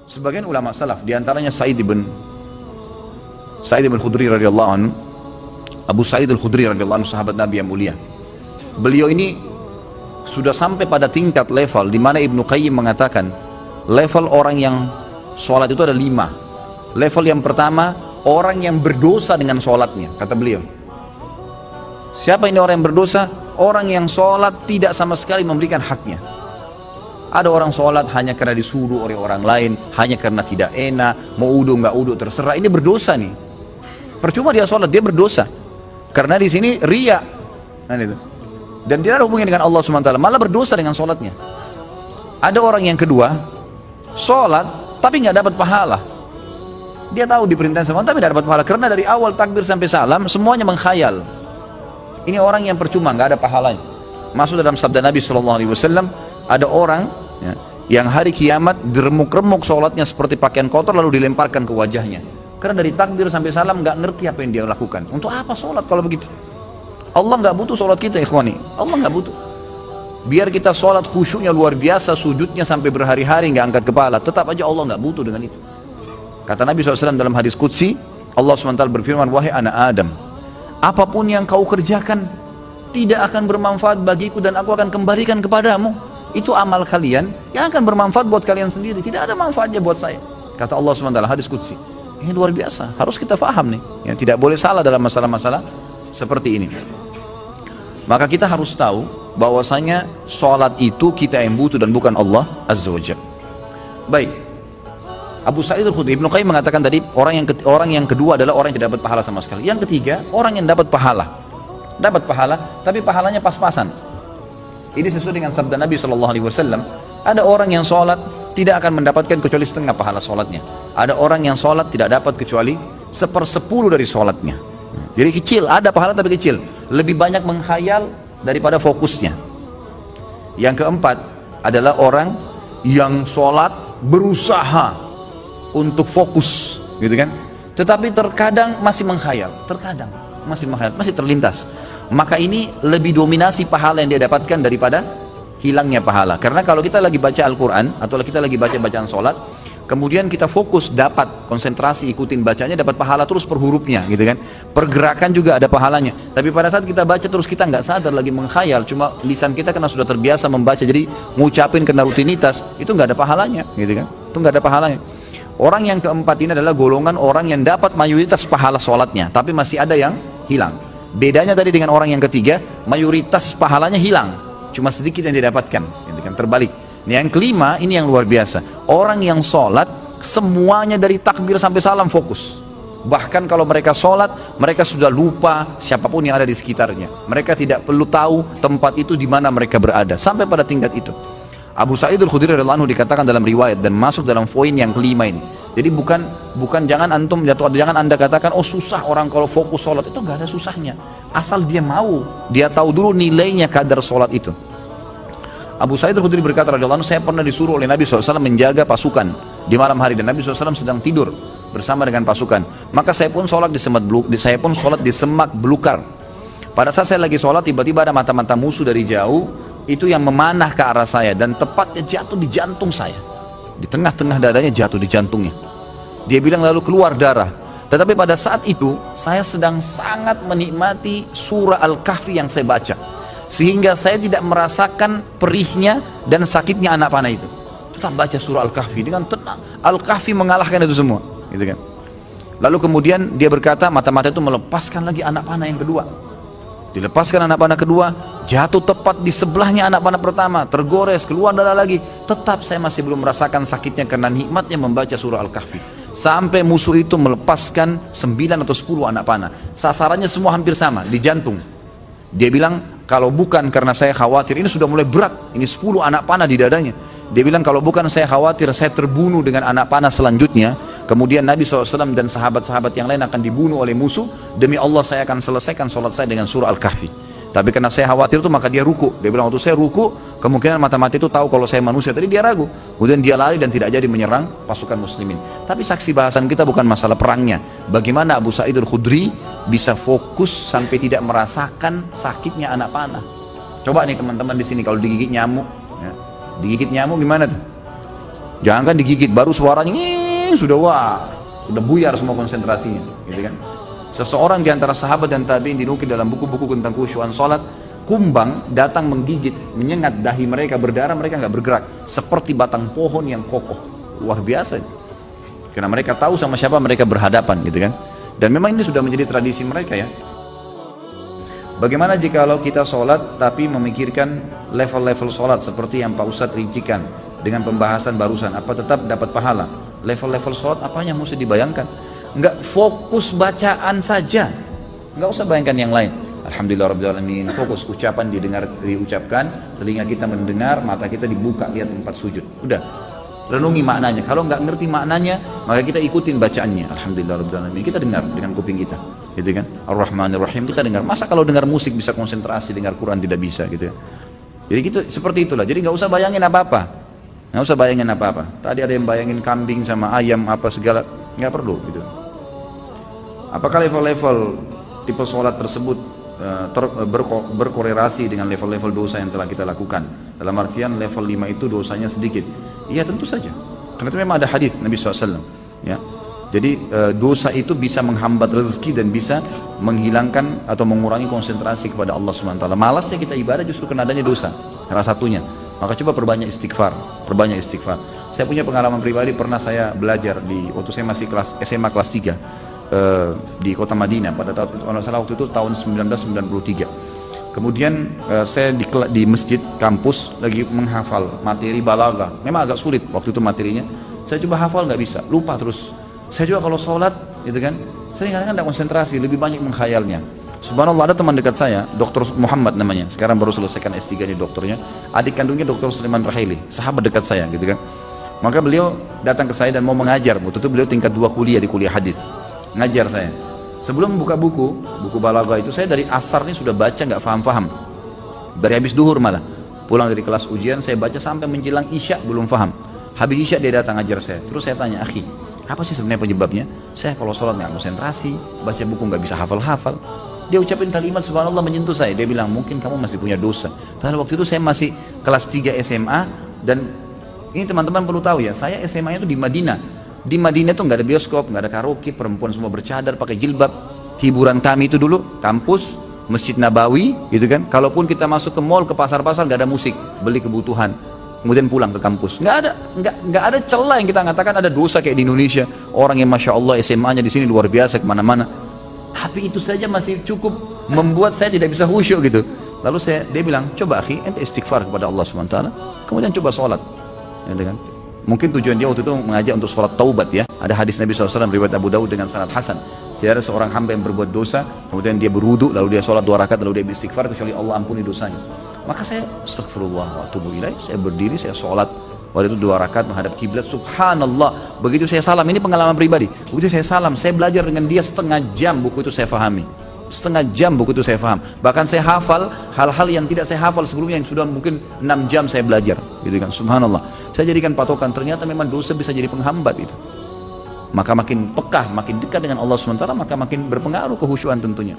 sebagian ulama salaf, diantaranya Sa'id ibn Khudri radhiyallahu anhu, Abu Sa'id al-Khudri radhiyallahu anhu, sahabat Nabi yang mulia. Beliau ini sudah sampai pada tingkat level di mana Ibnu Qayyim mengatakan level orang yang sholat itu ada 5. Level yang pertama, orang yang berdosa dengan sholatnya, kata beliau. Siapa ini orang yang berdosa? Orang yang sholat tidak sama sekali memberikan haknya. Ada orang sholat hanya karena disuruh oleh orang lain, hanya karena tidak enak, mau udu nggak udu terserah. Ini berdosa nih. Percuma dia sholat, dia berdosa. Karena di sini riya. Dan tidak ada hubungannya dengan Allah SWT, malah berdosa dengan sholatnya. Ada orang yang kedua, sholat tapi nggak dapat pahala. Dia tahu diperintahkan sama tapi tidak dapat pahala, karena dari awal takbir sampai salam semuanya mengkhayal. Ini orang yang percuma, nggak ada pahalanya. Masuk dalam sabda Nabi SAW, ada orang ya, yang hari kiamat diremuk-remuk sholatnya seperti pakaian kotor lalu dilemparkan ke wajahnya. Karena dari takbir sampai salam nggak ngerti apa yang dia lakukan. Untuk apa sholat kalau begitu? Allah nggak butuh sholat kita, ikhwani. Allah nggak butuh. Biar kita sholat khusyuknya luar biasa, sujudnya sampai berhari-hari nggak angkat kepala, tetap aja Allah nggak butuh dengan itu. Kata Nabi SAW dalam hadis qudsi, Allah SWT berfirman, wahai anak Adam, apapun yang kau kerjakan tidak akan bermanfaat bagiku dan aku akan kembalikan kepadamu. Itu amal kalian yang akan bermanfaat buat kalian sendiri, tidak ada manfaatnya buat saya. Kata Allah SWT hadis qudsi. Ini luar biasa, harus kita paham nih ya, tidak boleh salah dalam masalah-masalah seperti ini. Maka kita harus tahu bahwasanya sholat itu kita yang butuh dan bukan Allah Azza wa Jalla. Baik, Abu Sa'id al-Khudri, Ibnu Qayyim mengatakan tadi orang yang kedua adalah orang yang tidak dapat pahala sama sekali. Yang ketiga, orang yang dapat pahala tapi pahalanya pas-pasan. Ini sesuai dengan sabda Nabi SAW. Ada orang yang sholat tidak akan mendapatkan kecuali setengah pahala sholatnya. Ada orang yang sholat tidak dapat kecuali 1/10 dari sholatnya. Jadi kecil, ada pahala tapi kecil, lebih banyak menghayal daripada fokusnya. Yang keempat adalah orang yang sholat berusaha untuk fokus, gitu kan? Tetapi terkadang masih menghayal, masih terlintas. Maka ini lebih dominasi pahala yang dia dapatkan daripada hilangnya pahala. Karena kalau kita lagi baca Al-Quran atau kita lagi baca bacaan sholat, kemudian kita fokus, dapat konsentrasi, ikutin bacanya, dapat pahala terus per hurufnya, gitu kan? Pergerakan juga ada pahalanya. Tapi pada saat kita baca terus kita nggak sadar lagi menghayal, cuma lisan kita karena sudah terbiasa membaca, jadi ngucapin kena rutinitas, itu nggak ada pahalanya, gitu kan? Itu nggak ada pahalanya. Orang yang keempat ini adalah golongan orang yang dapat mayoritas pahala sholatnya, tapi masih ada yang hilang. Bedanya tadi dengan orang yang ketiga, mayoritas pahalanya hilang, cuma sedikit yang didapatkan, gitu kan? Terbalik. Yang kelima, ini yang luar biasa. Orang yang sholat, semuanya dari takbir sampai salam fokus. Bahkan kalau mereka sholat, mereka sudah lupa siapapun yang ada di sekitarnya. Mereka tidak perlu tahu tempat itu di mana mereka berada. Sampai pada tingkat itu. Abu Sa'id al-Khudri radhiyallahu anhu dikatakan dalam riwayat dan masuk dalam poin yang kelima ini. Jadi bukan jangan antum jangan anda katakan oh susah orang kalau fokus sholat, itu nggak ada susahnya. Asal dia mau, dia tahu dulu nilainya kadar sholat itu. Abu Sa'id al-Khudri berkata radhiyallahu anhu, saya pernah disuruh oleh Nabi SAW menjaga pasukan di malam hari dan Nabi SAW sedang tidur bersama dengan pasukan. Maka saya pun sholat di semak belukar. Pada saat saya lagi sholat, tiba-tiba ada mata-mata musuh dari jauh itu yang memanah ke arah saya dan tepatnya jatuh di jantung saya. Di tengah-tengah dadanya jatuh di jantungnya. Dia bilang lalu keluar darah. Tetapi pada saat itu saya sedang sangat menikmati surah Al-Kahfi yang saya baca, sehingga saya tidak merasakan perihnya dan sakitnya anak panah itu. Tetap baca surah Al-Kahfi dengan tenang. Al-Kahfi mengalahkan itu semua, gitu kan? Lalu kemudian dia berkata, mata-mata itu melepaskan lagi anak panah yang kedua. Dilepaskan anak panah kedua, jatuh tepat di sebelahnya anak panah pertama, tergores, keluar darah lagi. Tetap saya masih belum merasakan sakitnya karena nikmatnya membaca surah Al-Kahfi. Sampai musuh itu melepaskan 9 atau 10 anak panah. Sasarannya semua hampir sama, di jantung. Dia bilang, kalau bukan karena saya khawatir, ini sudah mulai berat, ini 10 anak panah di dadanya. Dia bilang, kalau bukan saya khawatir saya terbunuh dengan anak panah selanjutnya, kemudian Nabi SAW dan sahabat-sahabat yang lain akan dibunuh oleh musuh, demi Allah saya akan selesaikan sholat saya dengan surah Al-Kahfi. Tapi karena saya khawatir itu maka dia ruku. Dia bilang waktu saya ruku, kemungkinan mata-mata itu tahu kalau saya manusia. Tadi dia ragu, kemudian dia lari dan tidak jadi menyerang pasukan muslimin. Tapi saksi bahasan kita bukan masalah perangnya. Bagaimana Abu Sa'id al-Khudri bisa fokus sampai tidak merasakan sakitnya anak panah. Coba nih teman-teman di sini kalau digigit nyamuk, ya. Digigit nyamuk gimana tuh? Jangan kan digigit, baru suaranya sudah sudah buyar semua konsentrasinya, gitu kan. Seseorang di antara sahabat dan tabi'in dinukil dalam buku-buku tentang khusyuan salat, kumbang datang menggigit, menyengat dahi mereka, berdarah, mereka nggak bergerak, seperti batang pohon yang kokoh. Luar biasa. Karena mereka tahu sama siapa mereka berhadapan, gitu kan. Dan memang ini sudah menjadi tradisi mereka ya. Bagaimana jikalau kita sholat tapi memikirkan level-level sholat seperti yang Pak Ustadz rincikan dengan pembahasan barusan, apa tetap dapat pahala? Level-level sholat apanya mesti dibayangkan? Enggak, fokus bacaan saja, enggak usah bayangkan yang lain. Alhamdulillah Rabbil Alamin, fokus ucapan diucapkan, telinga kita mendengar, mata kita dibuka lihat tempat sujud. Udah, renungi maknanya. Kalau nggak ngerti maknanya, maka kita ikutin bacaannya. Alhamdulillah Rabbil Alamin, kita dengar dengan kuping kita, gitu kan. Ar-Rahmanir Rahim kita dengar. Masa kalau dengar musik bisa konsentrasi, dengar Quran tidak bisa, gitu ya. Jadi gitu, seperti itulah. Jadi nggak usah bayangin apa-apa, nggak usah bayangin apa-apa. Tadi ada yang bayangin kambing sama ayam apa segala, nggak perlu, gitu. Apakah level-level tipe sholat tersebut berkorelasi dengan level-level dosa yang telah kita lakukan? Dalam artian level 5 itu dosanya sedikit. Iya tentu saja, karena itu memang ada hadis Nabi SAW ya. Jadi dosa itu bisa menghambat rezeki dan bisa menghilangkan atau mengurangi konsentrasi kepada Allah SWT. Malasnya kita ibadah justru karena adanya dosa, salah satunya. Maka coba perbanyak istighfar, perbanyak istighfar. Saya punya pengalaman pribadi, pernah saya belajar waktu saya masih SMA kelas 3 di kota Madinah pada waktu itu tahun 1993. Kemudian saya di masjid kampus lagi menghafal materi balaghah. Memang agak sulit waktu itu materinya. Saya coba hafal nggak bisa, lupa terus. Saya juga kalau sholat, gitu kan, saya kadang-kadang tidak konsentrasi, lebih banyak menghayalnya. Subhanallah, ada teman dekat saya, Dr. Muhammad namanya, sekarang baru selesaikan S3 di dokternya. Adik kandungnya Dr. Sulaiman Rahili, sahabat dekat saya, gitu kan. Maka beliau datang ke saya dan mau mengajar. Waktu itu beliau tingkat 2 kuliah di kuliah hadis. Ngajar saya. Sebelum buka buku balaghah itu, saya dari asar ini sudah baca nggak faham-faham. Dari habis duhur malah. Pulang dari kelas ujian saya baca sampai menjelang isya belum faham. Habis isya dia datang ngajar saya. Terus saya tanya, "Akhi, apa sih sebenarnya penyebabnya? Saya kalau sholat nggak konsentrasi, baca buku nggak bisa hafal-hafal." Dia ucapin kalimat subhanallah menyentuh saya. Dia bilang, "Mungkin kamu masih punya dosa." Padahal waktu itu saya masih kelas 3 SMA, dan ini teman-teman perlu tahu ya, saya SMA-nya itu di Madinah. Di Madinah itu nggak ada bioskop, nggak ada karaoke, perempuan semua bercadar, pakai jilbab. Hiburan kami itu dulu kampus, Masjid Nabawi, gitu kan. Kalaupun kita masuk ke mall, ke pasar-pasar, nggak ada musik, beli kebutuhan, kemudian pulang ke kampus. Nggak ada celah yang kita katakan ada dosa kayak di Indonesia. Orang yang masya Allah SMA-nya di sini luar biasa kemana-mana. Tapi itu saja masih cukup membuat saya tidak bisa khusyuk gitu. Lalu dia bilang, "Coba akhi, ente istighfar kepada Allah SWT, kemudian coba sholat." Ya, kan? Mungkin tujuan dia waktu itu mengajak untuk sholat taubat ya. Ada hadis Nabi SAW riwayat Abu Dawud dengan sanad hasan. Tidak ada seorang hamba yang berbuat dosa, kemudian dia berwudu, lalu dia sholat 2 rakaat, lalu dia beristighfar, kecuali Allah ampuni dosanya. Maka saya astagfirullah wa atubu ilaih, saya berdiri, saya sholat. Waktu itu 2 rakaat menghadap kiblat, subhanallah. Begitu saya salam, ini pengalaman pribadi. Begitu saya salam, saya belajar dengan dia setengah jam, buku itu saya fahami. Setengah jam buku itu saya faham. Bahkan saya hafal hal-hal yang tidak saya hafal sebelumnya, yang sudah mungkin 6 jam saya belajar, gitu kan. Subhanallah. Saya jadikan patokan, ternyata memang dosa bisa jadi penghambat itu. Maka makin pekah, makin dekat dengan Allah SWT, maka makin berpengaruh kehusyuan tentunya.